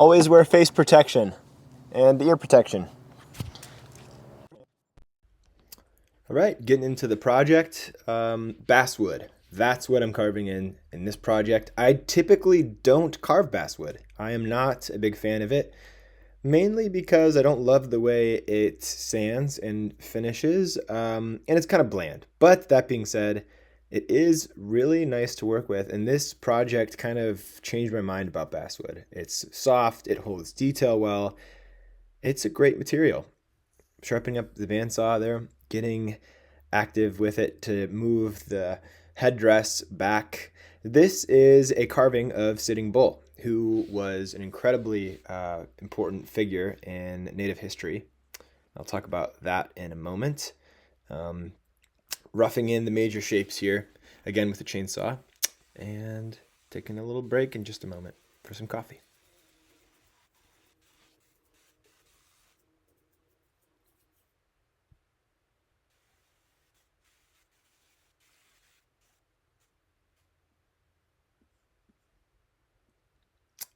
Always wear face protection and ear protection. All right, getting into the project. Basswood. That's what I'm carving in this project. I typically don't carve basswood. I am not a big fan of it, mainly because I don't love the way it sands and finishes, and it's kind of bland. But that being said, it is really nice to work with, and this project kind of changed my mind about basswood. It's soft, it holds detail well, it's a great material. Sharpening up the bandsaw there, getting active with it to move the headdress back. This is a carving of Sitting Bull, who was an incredibly important figure in Native history. I'll talk about that in a moment. Roughing in the major shapes here, again with the chainsaw, and taking a little break in just a moment for some coffee.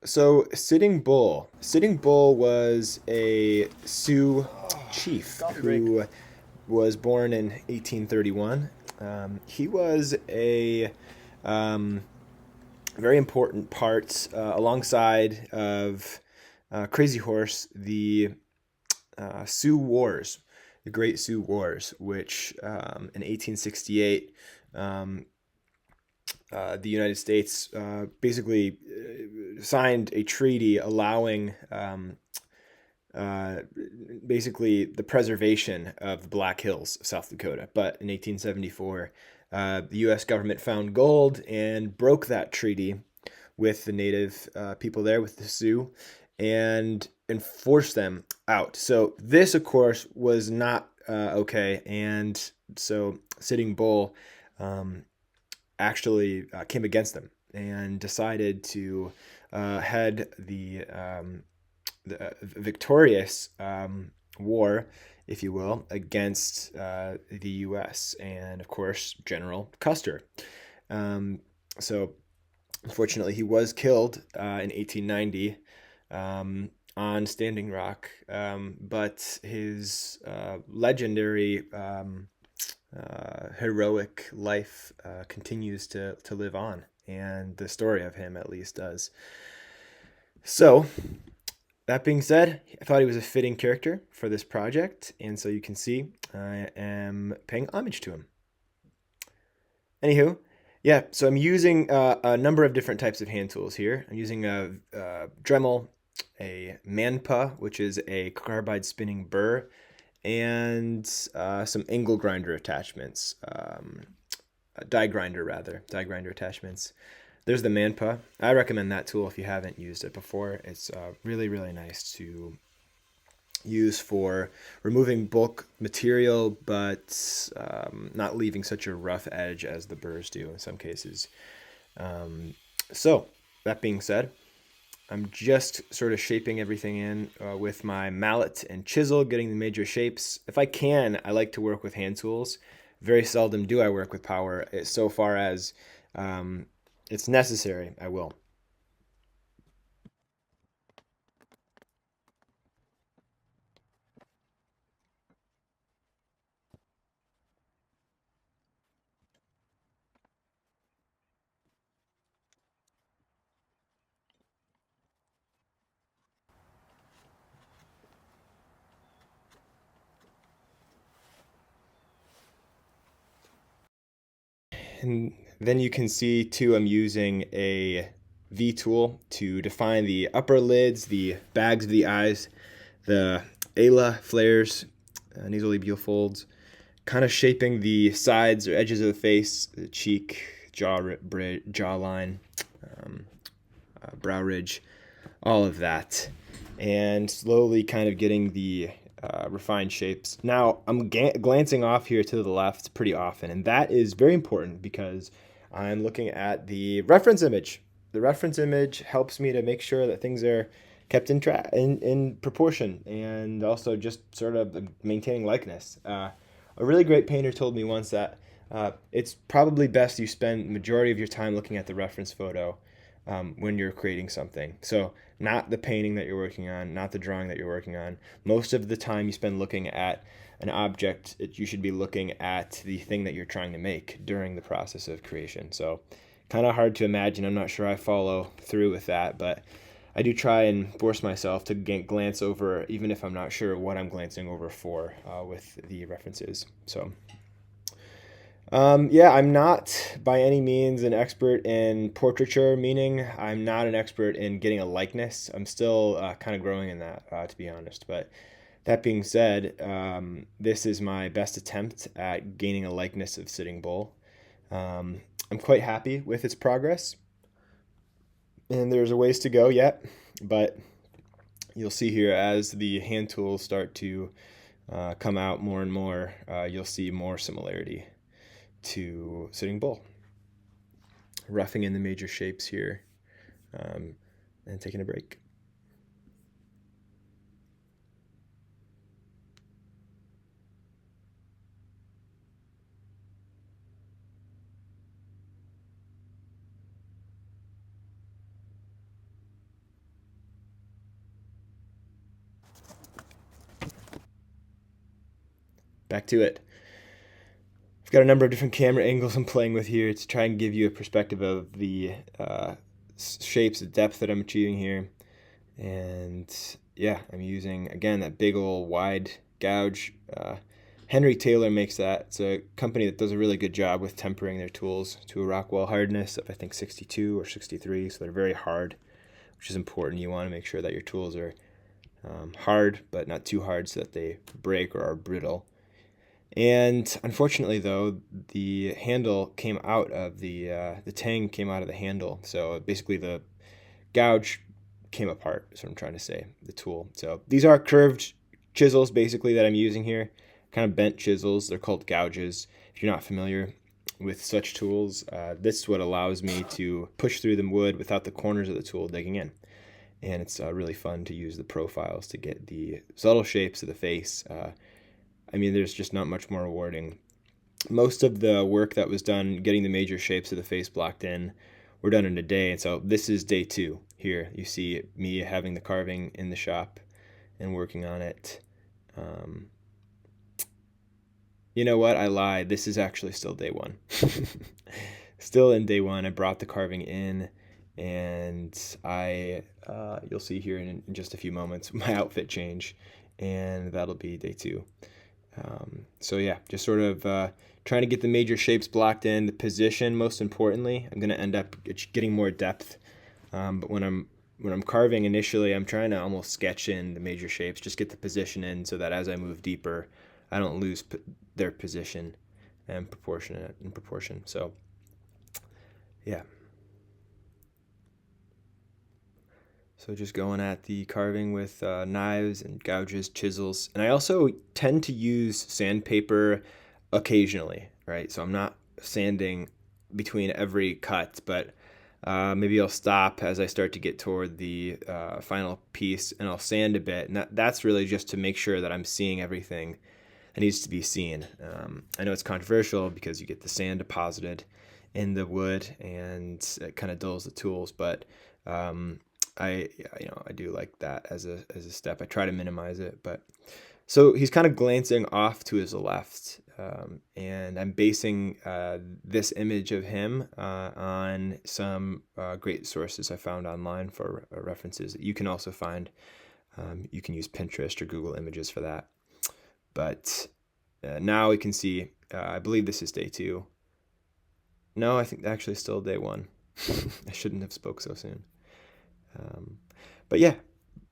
So Sitting Bull was a Sioux chief who was born in 1831. He was a very important part alongside of Crazy Horse, the Sioux Wars, the Great Sioux Wars, which in 1868 the United States basically signed a treaty allowing basically the preservation of the Black Hills of South Dakota. But in 1874, the U.S. government found gold and broke that treaty with the native people there, with the Sioux, and enforced them out. So this, of course, was not okay. And so Sitting Bull actually came against them and decided to head the victorious war, if you will, against the U.S. and, of course, General Custer. So, unfortunately, he was killed in 1890 on Standing Rock, but his legendary heroic life continues to live on, and the story of him at least does. So, that being said, I thought he was a fitting character for this project, and so you can see I am paying homage to him. Anywho, yeah, so I'm using a number of different types of hand tools here. I'm using a Dremel, a Manpa, which is a carbide spinning burr, and some angle grinder attachments, die grinder attachments. There's the Manpa. I recommend that tool if you haven't used it before. It's really, really nice to use for removing bulk material, but not leaving such a rough edge as the burrs do in some cases. So that being said, I'm just sort of shaping everything in with my mallet and chisel, getting the major shapes. If I can, I like to work with hand tools. Very seldom do I work with power. So far as it's necessary, I will. And then you can see too, I'm using a V tool to define the upper lids, the bags of the eyes, the ala flares, nasolabial folds, kind of shaping the sides or edges of the face, the cheek, jawline, brow ridge, all of that, and slowly kind of getting the refined shapes. Now, I'm glancing off here to the left pretty often, and that is very important because I'm looking at the reference image. The reference image helps me to make sure that things are kept in proportion, and also just sort of maintaining likeness. A really great painter told me once that it's probably best you spend the majority of your time looking at the reference photo when you're creating something. So not the painting that you're working on, not the drawing that you're working on. Most of the time you spend looking at an object, you should be looking at the thing that you're trying to make during the process of creation. So kind of hard to imagine. I'm not sure I follow through with that, but I do try and force myself to glance over, even if I'm not sure what I'm glancing over for with the references. So yeah, I'm not by any means an expert in portraiture, meaning I'm not an expert in getting a likeness. I'm still kind of growing in that, to be honest. But that being said, this is my best attempt at gaining a likeness of Sitting Bull. I'm quite happy with its progress, and there's a ways to go yet, but you'll see here as the hand tools start to come out more and more, you'll see more similarity to Sitting Bull. Roughing in the major shapes here, and taking a break. Back to it. I've got a number of different camera angles I'm playing with here to try and give you a perspective of the shapes, the depth that I'm achieving here. And yeah, I'm using, again, that big old wide gouge. Henry Taylor makes that. It's a company that does a really good job with tempering their tools to a Rockwell hardness of, I think, 62 or 63. So they're very hard, which is important. You want to make sure that your tools are hard, but not too hard so that they break or are brittle. And unfortunately, though, the handle came out of the tang came out of the handle. So basically, the gouge came apart. Is what I'm trying to say. The tool. So these are curved chisels, basically, that I'm using here. Kind of bent chisels. They're called gouges. If you're not familiar with such tools, this is what allows me to push through the wood without the corners of the tool digging in. And it's really fun to use the profiles to get the subtle shapes of the face. I mean, there's just not much more rewarding. Most of the work that was done getting the major shapes of the face blocked in were done in a day. And so this is day 2 here. You see me having the carving in the shop and working on it. You know what? I lied. This is actually still day 1. Still in day 1. I brought the carving in, and you'll see here in just a few moments my outfit change, and that'll be day 2. So yeah, just sort of trying to get the major shapes blocked in, the position most importantly. I'm going to end up getting more depth, but when I'm carving initially, I'm trying to almost sketch in the major shapes, just get the position in so that as I move deeper, I don't lose their position and in proportion. So yeah. So just going at the carving with knives and gouges, chisels. And I also tend to use sandpaper occasionally, right? So I'm not sanding between every cut, but maybe I'll stop as I start to get toward the final piece, and I'll sand a bit. And that's really just to make sure that I'm seeing everything that needs to be seen. I know it's controversial because you get the sand deposited in the wood and it kind of dulls the tools, but I do like that as a step. I try to minimize it, but so he's kind of glancing off to his left, and I'm basing this image of him on some great sources I found online for references that you can also find. You can use Pinterest or Google Images for that. But now we can see, I believe this is day 2. No, I think actually still day 1. I shouldn't have spoke so soon. But yeah,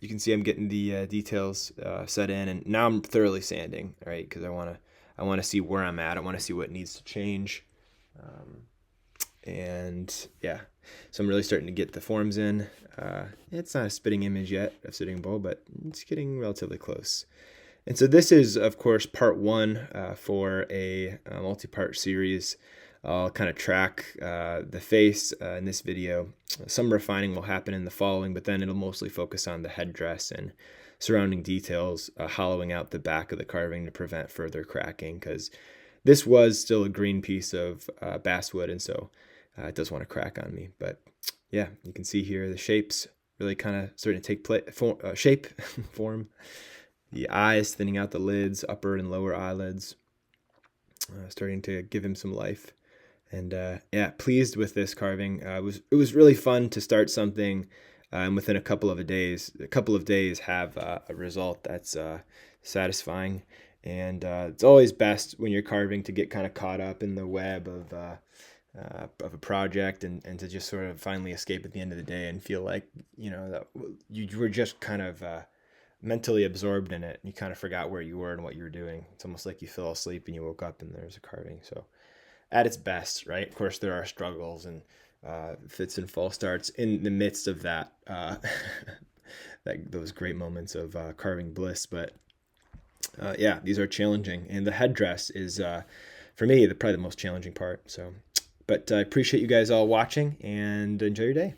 you can see I'm getting the details set in, and now I'm thoroughly sanding, right? Because I want to see where I'm at. I want to see what needs to change, and yeah, so I'm really starting to get the forms in. It's not a spitting image yet of Sitting Bull, but it's getting relatively close. And so this is, of course, part 1 for a multi-part series. I'll kind of track the face in this video. Some refining will happen in the following, but then it'll mostly focus on the headdress and surrounding details, hollowing out the back of the carving to prevent further cracking, because this was still a green piece of basswood, and so it does want to crack on me. But yeah, you can see here the shapes really kind of starting to shape, form. The eyes thinning out the lids, upper and lower eyelids, starting to give him some life. And yeah, pleased with this carving. It was really fun to start something, and within a couple of days have a result that's satisfying. And it's always best when you're carving to get kind of caught up in the web of a project, and to just sort of finally escape at the end of the day and feel like, that you were just kind of mentally absorbed in it. You kind of forgot where you were and what you were doing. It's almost like you fell asleep and you woke up and there's a carving. So at its best, right? Of course, there are struggles and fits and false starts in the midst of that, those great moments of carving bliss. But yeah, these are challenging, and the headdress is, for me, probably the most challenging part. So, but I appreciate you guys all watching, and enjoy your day.